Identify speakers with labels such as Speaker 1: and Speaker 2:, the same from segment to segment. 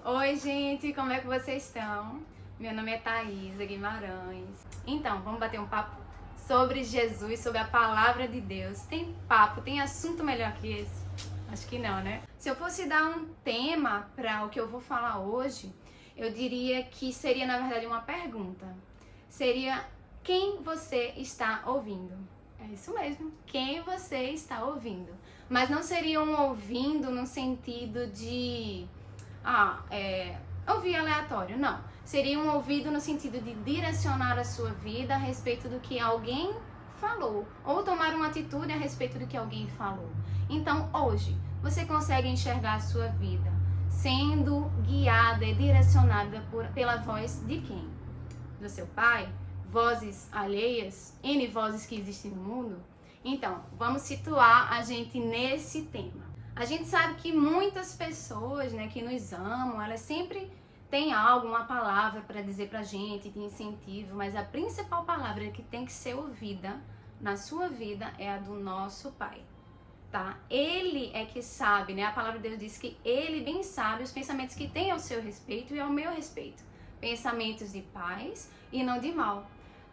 Speaker 1: Oi, gente, como é que vocês estão? Meu nome é Thaisa Guimarães. Então, vamos bater um papo sobre Jesus, sobre a palavra de Deus. Tem papo, tem assunto melhor que esse? Acho que não, né? Se eu fosse dar um tema para o que eu vou falar hoje, eu diria que seria, na verdade, uma pergunta. Seria: quem você está ouvindo? É isso mesmo, quem você está ouvindo. Mas não seria um ouvindo no sentido de ouvir aleatório, não. Seria um ouvido no sentido de direcionar a sua vida a respeito do que alguém falou, ou tomar uma atitude a respeito do que alguém falou. Então, hoje, você consegue enxergar a sua vida sendo guiada e direcionada pela voz de quem? Do seu pai? Vozes alheias? N vozes que existem no mundo? Então, vamos situar a gente nesse tema. A gente sabe que muitas pessoas, né, que nos amam, elas sempre têm algo, uma palavra para dizer pra gente, de incentivo, mas a principal palavra que tem que ser ouvida na sua vida é a do nosso Pai, tá? Ele é que sabe, né? A palavra de Deus diz que Ele bem sabe os pensamentos que tem ao seu respeito e ao meu respeito. Pensamentos de paz e não de mal,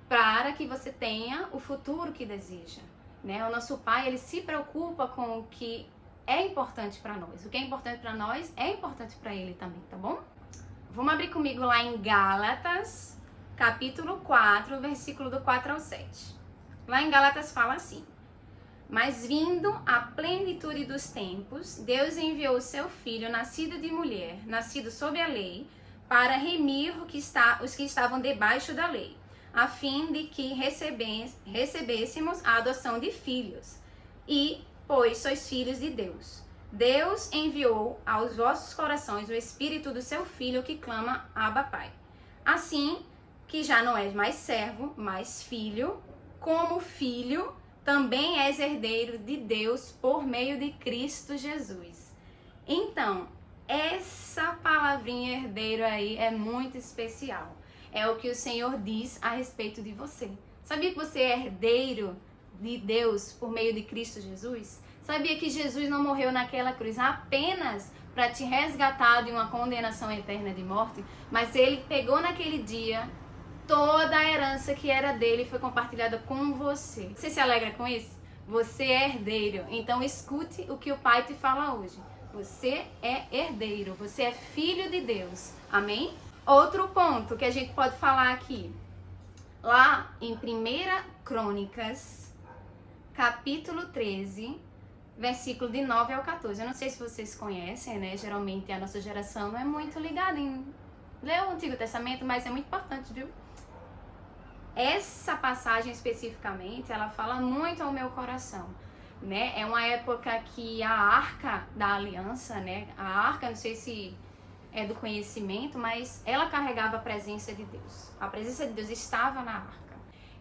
Speaker 1: para que você tenha o futuro que deseja, né? O nosso Pai, Ele se preocupa com o que é importante para nós. O que é importante para nós é importante para Ele também, tá bom? Vamos abrir comigo lá em Gálatas, capítulo 4, versículo do 4 ao 7. Lá em Gálatas fala assim: mas vindo a plenitude dos tempos, Deus enviou o seu Filho, nascido de mulher, nascido sob a lei, para remir os que estavam debaixo da lei, a fim de que recebêssemos a adoção de filhos. E pois sois filhos de Deus. Deus enviou aos vossos corações o Espírito do seu Filho que clama Abba Pai. Assim que já não és mais servo, mas filho, como filho, também és herdeiro de Deus por meio de Cristo Jesus. Então, essa palavrinha herdeiro aí é muito especial. É o que o Senhor diz a respeito de você. Sabia que você é herdeiro de Deus por meio de Cristo Jesus? Sabia que Jesus não morreu naquela cruz apenas para te resgatar de uma condenação eterna de morte, mas Ele pegou naquele dia toda a herança que era dele e foi compartilhada com você. Você se alegra com isso? Você é herdeiro, então escute o que o Pai te fala hoje. Você é herdeiro, você é filho de Deus, amém? Outro ponto que a gente pode falar aqui, lá em 1 Crônicas, capítulo 13, versículo de 9 ao 14. Eu não sei se vocês conhecem, né? Geralmente a nossa geração não é muito ligada em ler o Antigo Testamento, mas é muito importante, viu? Essa passagem especificamente, ela fala muito ao meu coração, né? É uma época que a Arca da Aliança, né? A Arca, não sei se é do conhecimento, mas ela carregava a presença de Deus. A presença de Deus estava na Arca.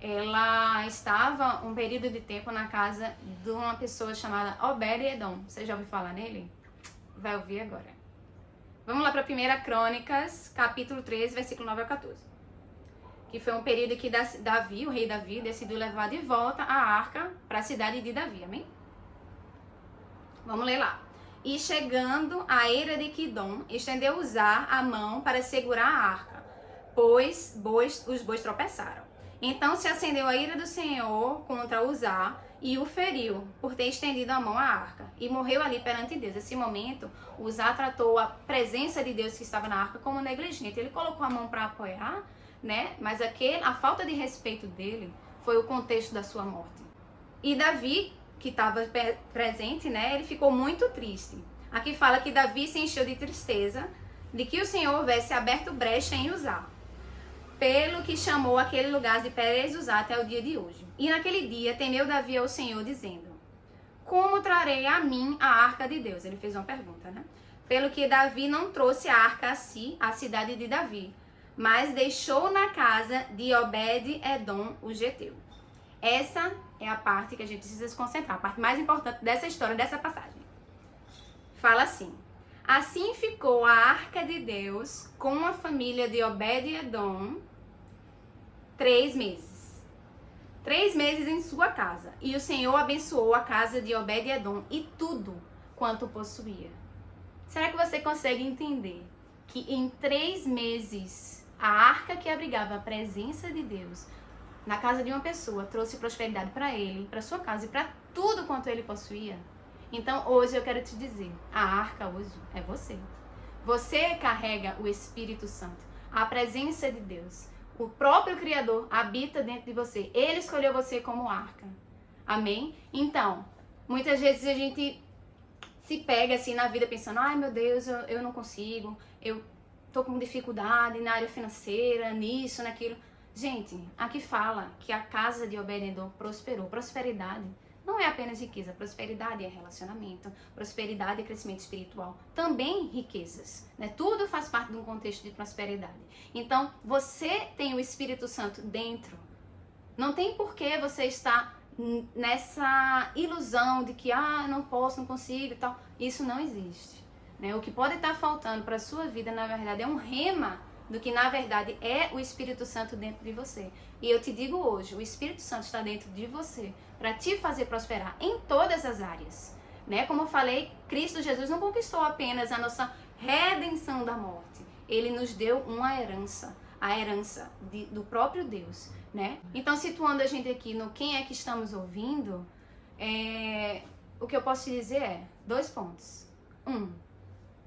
Speaker 1: Ela estava um período de tempo na casa de uma pessoa chamada Obed-Edom. Você já ouviu falar nele? Vai ouvir agora. Vamos lá para 1 Crônicas, capítulo 13, versículo 9 ao 14. Que foi um período que Davi, o rei Davi, decidiu levar de volta a arca para a cidade de Davi, amém? Vamos ler lá. E chegando à eira de Quidom, estendeu Uzá a mão para segurar a arca, pois os bois tropeçaram. Então se acendeu a ira do Senhor contra Uzá e o feriu por ter estendido a mão à arca. E morreu ali perante Deus. Nesse momento, Uzá tratou a presença de Deus que estava na arca como negligente. Ele colocou a mão para apoiar, né? Mas a falta de respeito dele foi o contexto da sua morte. E Davi, que estava presente, né? Ele ficou muito triste. Aqui fala que Davi se encheu de tristeza de que o Senhor houvesse aberto brecha em Uzá, pelo que chamou aquele lugar de Perez Uzá até o dia de hoje. E naquele dia temeu Davi ao Senhor, dizendo: como trarei a mim a arca de Deus? Ele fez uma pergunta, né? Pelo que Davi não trouxe a arca a si, a cidade de Davi, mas deixou na casa de Obed-Edom, o geteu. Essa é a parte que a gente precisa se concentrar, a parte mais importante dessa história, dessa passagem. Fala assim: assim ficou a arca de Deus com a família de Obed-Edom 3 meses. 3 meses em sua casa. E o Senhor abençoou a casa de Obed-Edom e tudo quanto possuía. Será que você consegue entender que em 3 meses a arca que abrigava a presença de Deus na casa de uma pessoa trouxe prosperidade para ele, para sua casa e para tudo quanto ele possuía. Então hoje eu quero te dizer, a arca hoje é você. Você carrega o Espírito Santo, a presença de Deus. O próprio Criador habita dentro de você. Ele escolheu você como arca. Amém? Então, muitas vezes a gente se pega assim na vida pensando, ai meu Deus, eu não consigo, eu tô com dificuldade na área financeira, nisso, naquilo. Gente, aqui fala que a casa de Obed-Edom prosperou. Prosperidade não é apenas riqueza, prosperidade é relacionamento, prosperidade é crescimento espiritual, também riquezas, né? Tudo faz parte de um contexto de prosperidade. Então, você tem o Espírito Santo dentro. Não tem por que você estar nessa ilusão de que, não posso, não consigo e tal. Isso não existe, né? O que pode estar faltando para a sua vida, na verdade, é um rema do que na verdade é o Espírito Santo dentro de você. E eu te digo hoje, o Espírito Santo está dentro de você para te fazer prosperar em todas as áreas, né? Como eu falei, Cristo Jesus não conquistou apenas a nossa redenção da morte. Ele nos deu uma herança, a herança do próprio Deus, né? Então, situando a gente aqui no quem é que estamos ouvindo, o que eu posso te dizer é 2 pontos. 1,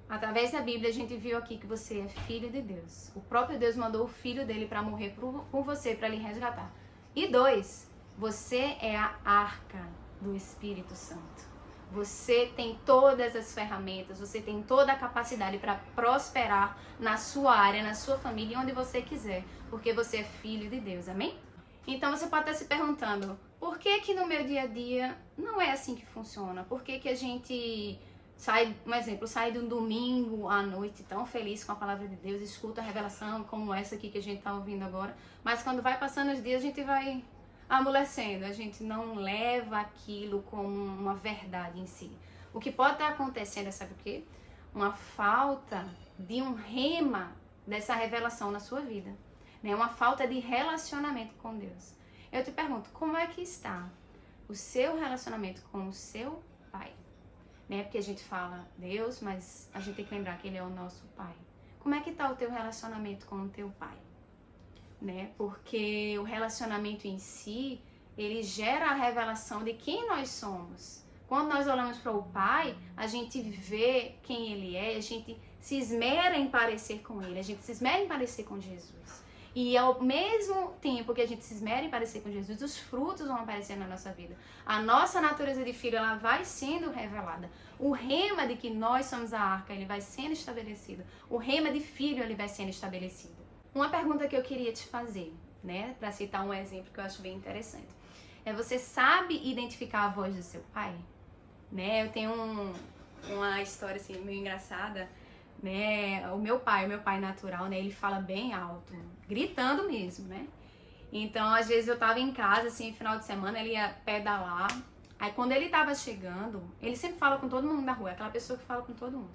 Speaker 1: através da Bíblia, a gente viu aqui que você é filho de Deus. O próprio Deus mandou o filho dele para morrer por você, para lhe resgatar. E 2, você é a arca do Espírito Santo. Você tem todas as ferramentas, você tem toda a capacidade para prosperar na sua área, na sua família, onde você quiser, porque você é filho de Deus, amém? Então você pode estar se perguntando, por que que no meu dia a dia não é assim que funciona? Por que que a gente sai de um domingo à noite tão feliz com a palavra de Deus, escuta a revelação como essa aqui que a gente está ouvindo agora, mas quando vai passando os dias a gente vai amolecendo, a gente não leva aquilo como uma verdade em si. O que pode estar acontecendo é, sabe o quê? Uma falta de um rema dessa revelação na sua vida, né? Uma falta de relacionamento com Deus. Eu te pergunto, como é que está o seu relacionamento com o seu Pai? Né? Porque a gente fala Deus, mas a gente tem que lembrar que Ele é o nosso Pai. Como é que está o teu relacionamento com o teu Pai? Né? Porque o relacionamento em si, ele gera a revelação de quem nós somos. Quando nós olhamos para o Pai, a gente vê quem Ele é, a gente se esmera em parecer com Ele, a gente se esmera em parecer com Jesus. E ao mesmo tempo que a gente se esmera em parecer com Jesus, os frutos vão aparecer na nossa vida. A nossa natureza de filho, ela vai sendo revelada. O rema de que nós somos a arca, ele vai sendo estabelecido. O rema de filho, ele vai sendo estabelecido. Uma pergunta que eu queria te fazer, né, para citar um exemplo que eu acho bem interessante, você sabe identificar a voz do seu pai? Né, eu tenho uma história assim meio engraçada, né? O meu pai natural, né, ele fala bem alto, gritando mesmo, né? Então, às vezes eu tava em casa assim, final de semana, ele ia pedalar. Aí quando ele tava chegando, ele sempre fala com todo mundo da rua, é aquela pessoa que fala com todo mundo.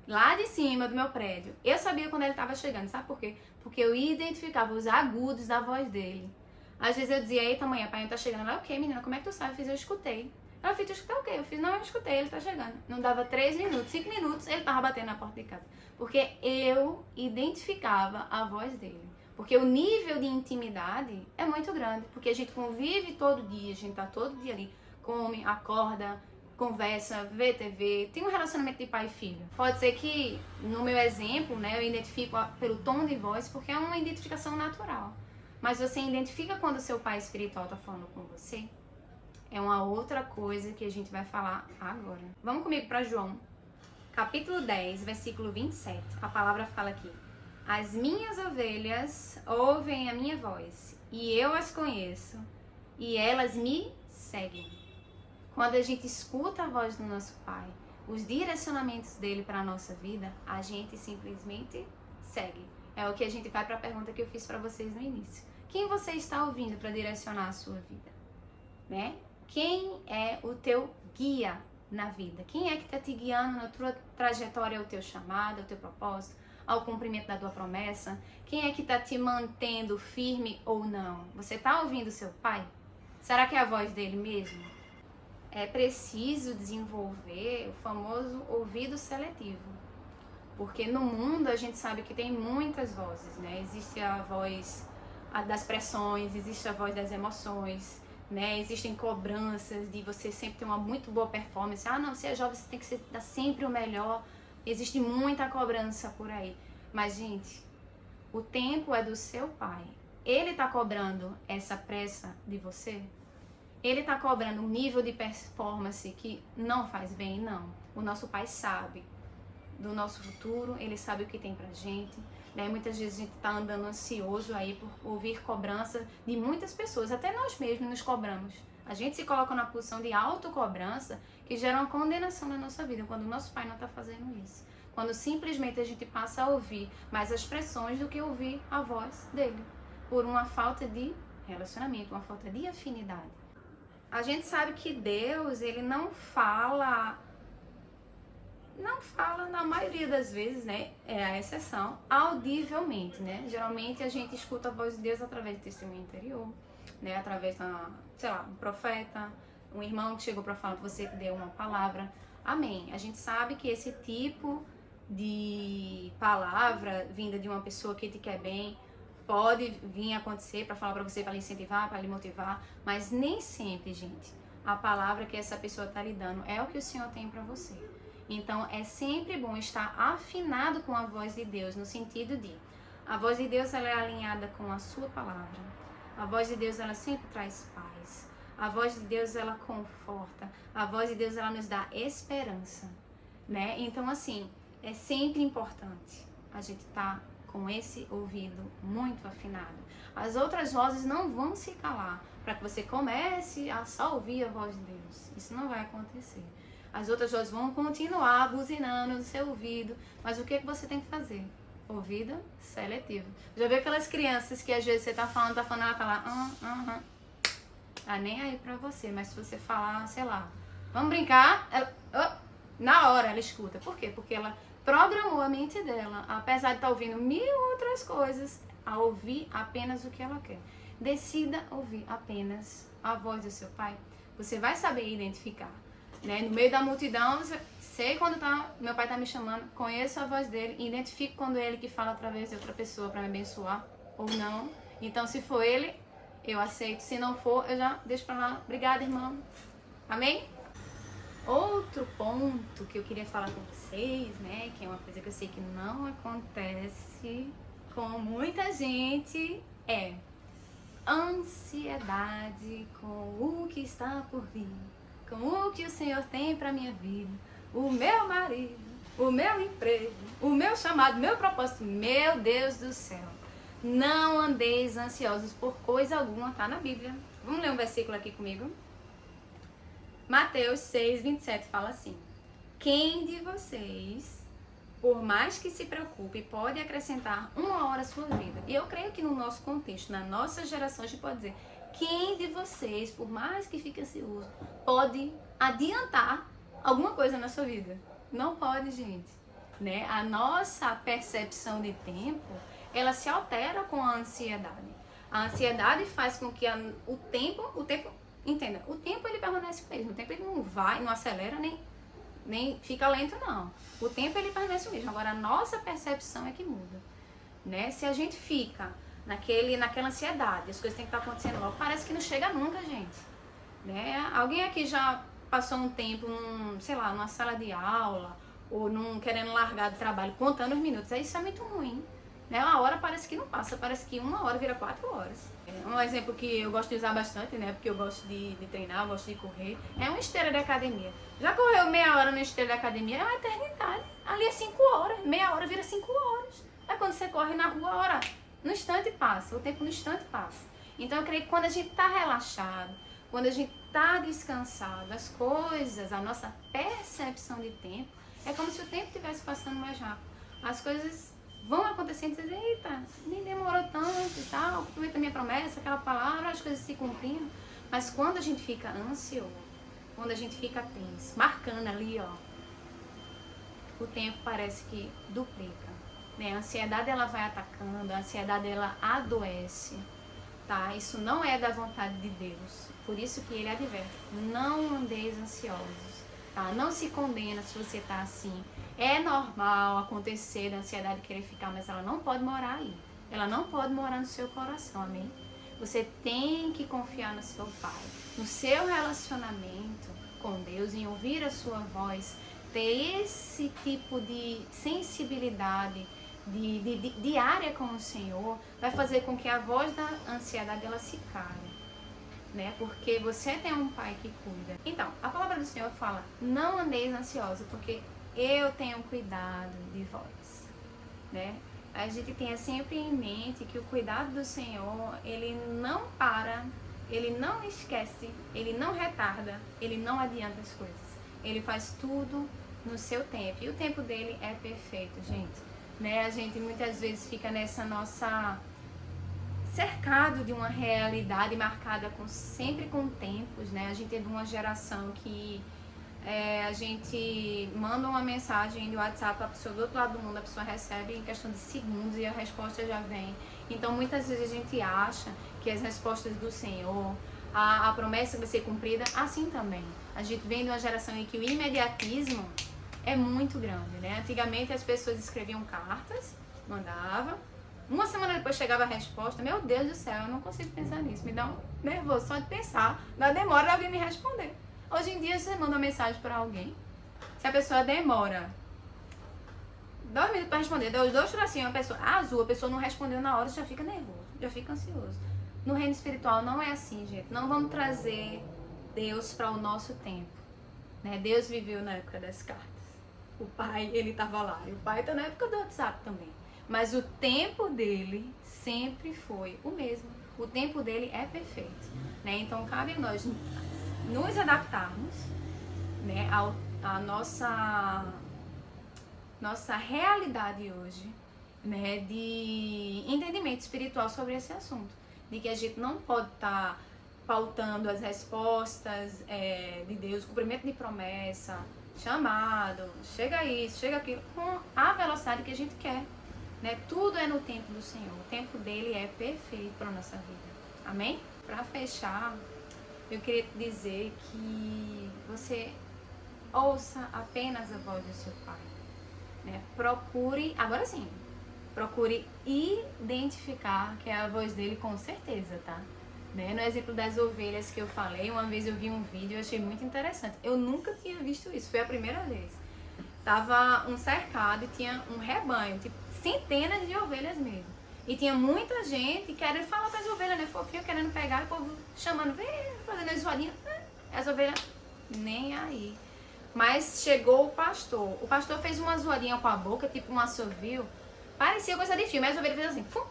Speaker 1: Lá de cima do meu prédio, eu sabia quando ele estava chegando, sabe por quê? Porque eu identificava os agudos da voz dele. Às vezes eu dizia, eita mãe, pai não tá chegando. Ela, ok menina, como é que tu sabe? Eu fiz, eu escutei. Ela fez, tu escutou o quê? Eu fiz, não, eu escutei, ele tá chegando. Não dava 3 minutos, 5 minutos, ele tava batendo na porta de casa. Porque eu identificava a voz dele. Porque o nível de intimidade é muito grande. Porque a gente convive todo dia, a gente tá todo dia ali, come, acorda, conversa, vê TV, tem um relacionamento de pai e filho. Pode ser que, no meu exemplo, né, eu identifico pelo tom de voz, porque é uma identificação natural. Mas você identifica quando o seu pai espiritual está falando com você? É uma outra coisa que a gente vai falar agora. Vamos comigo para João, capítulo 10, versículo 27. A palavra fala aqui: as minhas ovelhas ouvem a minha voz, e eu as conheço, e elas me seguem. Quando a gente escuta a voz do nosso Pai, os direcionamentos dele para a nossa vida, a gente simplesmente segue. É o que a gente vai para a pergunta que eu fiz para vocês no início. Quem você está ouvindo para direcionar a sua vida? Né? Quem é o teu guia na vida? Quem é que está te guiando na tua trajetória ao teu chamado, ao teu propósito, ao cumprimento da tua promessa? Quem é que está te mantendo firme ou não? Você está ouvindo o seu Pai? Será que é a voz dele mesmo? É preciso desenvolver o famoso ouvido seletivo. Porque no mundo a gente sabe que tem muitas vozes, né? Existe a voz das pressões, existe a voz das emoções, né? Existem cobranças de você sempre ter uma muito boa performance. Ah, não, você é jovem, você tem que dar sempre o melhor. Existe muita cobrança por aí. Mas, gente, o tempo é do seu pai. Ele tá cobrando essa pressa de você? Ele tá cobrando um nível de performance que não faz bem? Não. O nosso pai sabe do nosso futuro, ele sabe o que tem pra gente, né? Muitas vezes a gente tá andando ansioso aí por ouvir cobrança de muitas pessoas, até nós mesmos nos cobramos. A gente se coloca na posição de autocobrança que gera uma condenação na nossa vida, quando o nosso pai não tá fazendo isso. Quando simplesmente a gente passa a ouvir mais as pressões do que ouvir a voz dele, por uma falta de relacionamento, uma falta de afinidade. A gente sabe que Deus, ele não fala na maioria das vezes, né, é a exceção, audivelmente, né? Geralmente a gente escuta a voz de Deus através do testemunho interior, né, através da, sei lá, um profeta, um irmão que chegou para falar para você, que deu uma palavra. Amém. A gente sabe que esse tipo de palavra vinda de uma pessoa que te quer bem pode vir a acontecer para falar para você, para lhe incentivar, para lhe motivar, mas nem sempre, gente, a palavra que essa pessoa está lhe dando é o que o Senhor tem para você. Então, é sempre bom estar afinado com a voz de Deus, no sentido de, a voz de Deus ela é alinhada com a sua palavra. A voz de Deus ela sempre traz paz. A voz de Deus ela conforta. A voz de Deus ela nos dá esperança, né? Então, assim, é sempre importante a gente estar com esse ouvido muito afinado. As outras vozes não vão se calar para que você comece a só ouvir a voz de Deus. Isso não vai acontecer. As outras vozes vão continuar buzinando no seu ouvido, mas o que você tem que fazer? Ouvido seletivo. Já viu aquelas crianças que às vezes você tá falando, ela tá lá, tá nem aí pra você, mas se você falar, sei lá, vamos brincar, ela, na hora ela escuta. Por quê? Porque ela programou a mente dela, apesar de estar ouvindo mil outras coisas, a ouvir apenas o que ela quer. Decida ouvir apenas a voz do seu pai. Você vai saber identificar. Né? No meio da multidão, sei quando meu pai tá me chamando, conheço a voz dele, identifico quando é ele que fala através de outra pessoa para me abençoar ou não. Então, se for ele, eu aceito. Se não for, eu já deixo pra lá. Obrigada, irmão. Amém? Outro ponto que eu queria falar com vocês, né, que é uma coisa que eu sei que não acontece com muita gente, é ansiedade com o que está por vir. Com o que o Senhor tem para minha vida, o meu marido, o meu emprego, o meu chamado, o meu propósito. Meu Deus do céu, não andeis ansiosos por coisa alguma, tá na Bíblia. Vamos ler um versículo aqui comigo? Mateus 6, 27 fala assim: quem de vocês, por mais que se preocupe, pode acrescentar uma hora à sua vida? E eu creio que no nosso contexto, na nossa geração, a gente pode dizer: quem de vocês, por mais que fique ansioso, pode adiantar alguma coisa na sua vida? Não pode, gente. Né? A nossa percepção de tempo, ela se altera com a ansiedade. A ansiedade faz com que o tempo, entenda, o tempo ele permanece o mesmo. O tempo ele não vai, não acelera, nem fica lento, não. O tempo ele permanece o mesmo. Agora, a nossa percepção é que muda. Né? Se a gente fica naquela ansiedade, as coisas têm que estar acontecendo logo, parece que não chega nunca, gente. Né? Alguém aqui já passou um tempo, sei lá, numa sala de aula, ou querendo largar do trabalho, contando os minutos? Isso é muito ruim. Né? Uma hora parece que não passa, parece que uma hora vira 4 horas. Um exemplo que eu gosto de usar bastante, né? Porque eu gosto de treinar, eu gosto de correr, é uma esteira de academia. Já correu meia hora na esteira de academia? É uma eternidade. Ali é 5 horas, meia hora vira 5 horas. Aí quando você corre na rua, a hora no instante passa, o tempo no instante passa. Então eu creio que quando a gente está relaxado, quando a gente está descansado, as coisas, a nossa percepção de tempo, é como se o tempo estivesse passando mais rápido. As coisas vão acontecendo e você diz, eita, nem demorou tanto e tal, cumprimento a minha promessa, aquela palavra, as coisas se cumprindo. Mas quando a gente fica ansioso, quando a gente fica tenso, marcando ali, ó, o tempo parece que duplica. Né? A ansiedade ela vai atacando, a ansiedade ela adoece, tá? Isso não é da vontade de Deus. Por isso que ele adverte: não andeis ansiosos. tá? Não se condena se você tá assim. É normal acontecer da ansiedade querer ficar, mas ela não pode morar aí. Ela não pode morar no seu coração, amém? Você tem que confiar no seu Pai, no seu relacionamento com Deus, em ouvir a sua voz, ter esse tipo de sensibilidade diária com o Senhor, vai fazer com que a voz da ansiedade ela se cale, né? Porque você tem um Pai que cuida. Então, a palavra do Senhor fala, não andeis ansiosos, porque eu tenho cuidado de vós, né? A gente tenha sempre em mente que o cuidado do Senhor, ele não para, ele não esquece, ele não retarda, ele não adianta as coisas. Ele faz tudo no seu tempo. E o tempo dele é perfeito, gente. Né? A gente muitas vezes fica nessa nossa... cercado de uma realidade marcada sempre com tempos, né? A gente é de uma geração que... a gente manda uma mensagem do WhatsApp para a pessoa do outro lado do mundo, a pessoa recebe em questão de segundos e a resposta já vem. Então muitas vezes a gente acha que as respostas do Senhor, a promessa vai ser cumprida assim também. A gente vem de uma geração em que o imediatismo é muito grande, né? Antigamente as pessoas escreviam cartas, mandavam, uma semana depois chegava a resposta. Meu Deus do céu, eu não consigo pensar nisso, me dá um nervoso só de pensar, dá demora de alguém me responder. Hoje em dia, você manda uma mensagem para alguém, se a pessoa demora 2 minutos para responder, dá os 2 tracinhos, a pessoa azul, a pessoa não respondeu na hora, você já fica nervoso, já fica ansioso. No reino espiritual não é assim, gente. Não vamos trazer Deus para o nosso tempo, né? Deus viveu na época das cartas. O Pai, ele estava lá. E o Pai está na época do WhatsApp também. Mas o tempo dele sempre foi o mesmo. O tempo dele é perfeito, né? Então, cabe a nós nos adaptarmos, né, à nossa realidade hoje, né, de entendimento espiritual sobre esse assunto, de que a gente não pode estar pautando as respostas de Deus, cumprimento de promessa, chamado, chega isso, chega aquilo, com a velocidade que a gente quer, né? Tudo é no tempo do Senhor, o tempo dele é perfeito para a nossa vida, amém? Para fechar, eu queria te dizer que você ouça apenas a voz do seu Pai, né? Procure, agora sim, procure identificar que é a voz dele com certeza, tá? Né? No exemplo das ovelhas que eu falei, uma vez eu vi um vídeo e eu achei muito interessante. Eu nunca tinha visto isso, foi a primeira vez. Tava um cercado e tinha um rebanho, tipo centenas de ovelhas mesmo. E tinha muita gente querendo falar com as ovelhas, né? Fofinho, querendo pegar, o povo chamando, vem, fazendo as zoadinhas. As ovelhas, nem aí. Mas chegou o pastor. O pastor fez uma zoadinha com a boca, tipo um assovio. Parecia coisa de filme. As ovelhas fez assim, fum.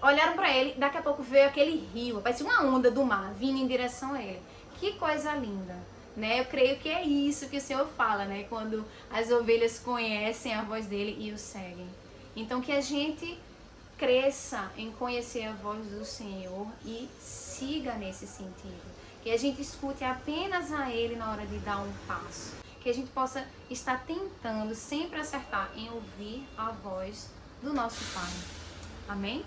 Speaker 1: Olharam pra ele, daqui a pouco veio aquele rio. Parecia uma onda do mar, vindo em direção a ele. Que coisa linda, né? Eu creio que é isso que o Senhor fala, né? Quando as ovelhas conhecem a voz dele e o seguem. Então que a gente cresça em conhecer a voz do Senhor e siga nesse sentido. Que a gente escute apenas a Ele na hora de dar um passo. Que a gente possa estar tentando sempre acertar em ouvir a voz do nosso Pai. Amém?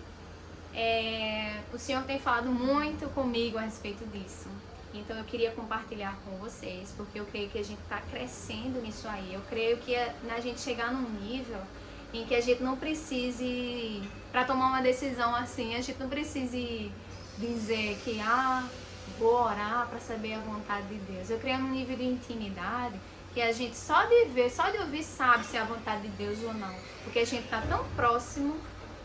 Speaker 1: O Senhor tem falado muito comigo a respeito disso. Então eu queria compartilhar com vocês, porque eu creio que a gente está crescendo nisso aí. Eu creio que na gente chegar num nível em que a gente não precise, para tomar uma decisão assim, a gente não precise dizer que vou orar para saber a vontade de Deus. Eu creio num nível de intimidade que a gente só de ver, só de ouvir sabe se é a vontade de Deus ou não. Porque a gente está tão próximo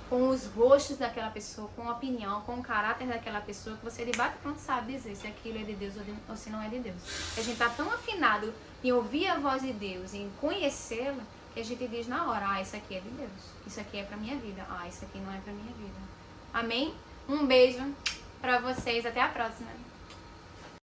Speaker 1: com os gostos daquela pessoa, com a opinião, com o caráter daquela pessoa, que você de bate pronto sabe dizer se aquilo é de Deus ou se não é de Deus. A gente está tão afinado em ouvir a voz de Deus, em conhecê-la, que a gente diz na hora, isso aqui é de Deus, isso aqui é pra minha vida, isso aqui não é pra minha vida. Amém? Um beijo pra vocês, até a próxima.